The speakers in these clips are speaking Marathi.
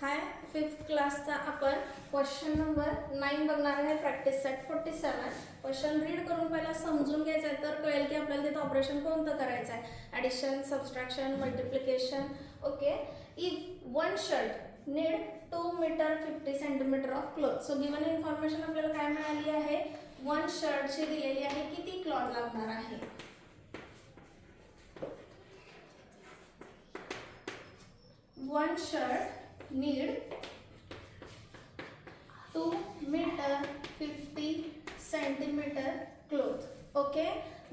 हाय, 5th क्लासचा आपण क्वेश्चन नंबर 9 बघणार आहे. Practice set 47. क्वेश्चन रीड करून पहिला समजून घ्यायचं आहे, तर कळेल की आपल्याला तिथे ऑपरेशन कोणतं करायचं आहे. Addition, subtraction, multiplication. Okay. If one shirt need 2 meter 50 centimeter of cloth. So given information आपल्याला काय मिळाली आहे, वन शर्टची दिलेली आहे, किती क्लॉथ लागणार आहे. One shirt need 2 meter 50 centimeter cloth. Okay,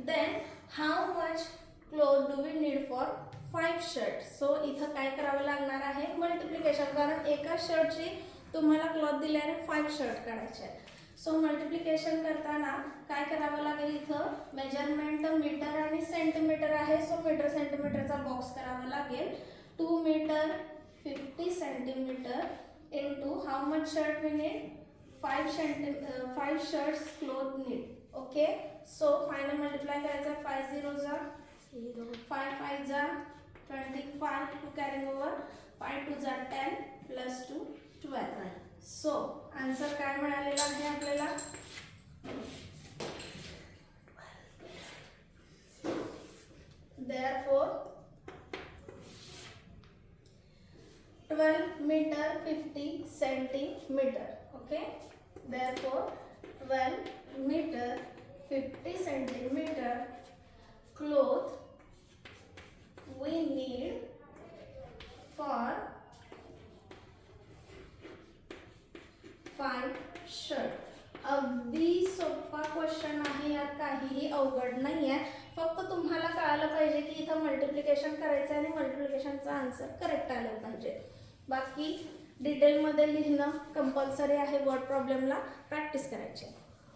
then how much cloth do we need for 5 shirts? So इथं काय करावं लागणार आहे, मल्टिप्लिकेशन, कारण एका शर्टची तुम्हाला क्लॉथ दिल्याने 5 शर्ट काढायचे आहेत. सो मल्टिप्लिकेशन करताना काय करावं लागेल, इथं मेजरमेंट मीटर आणि सेंटीमीटर आहे. सो मीटर सेंटीमीटरचा बॉक्स करावा लागेल. 2 meter 50 centimeter into how much shirt we need, 5 shirts cloth need. Okay, so final multiply करायचा, 5 zeros are 0, 5 5s are 25 to carry over, 5 2s are 10 plus 2 12. So answer काय मिळालेला आहे आपल्याला, therefore 12 meter 50 centimeter. Okay, therefore 12 meter 50 centimeter cloth we need for 5 shirt. अगदी सोपा क्वेश्चन आहे, यात काहीही अवघड नाही आहे. फक्त तुम्हाला कळायला पाहिजे की इथं मल्टिप्लिकेशन करायचं आहे आणि मल्टिप्लिकेशनचा आन्सर करेक्ट आलं पाहिजे. बाकी डिटेलमध्ये लिहिणं कंपल्सरी आहे. वर्ड प्रॉब्लेमला प्रॅक्टिस करायची.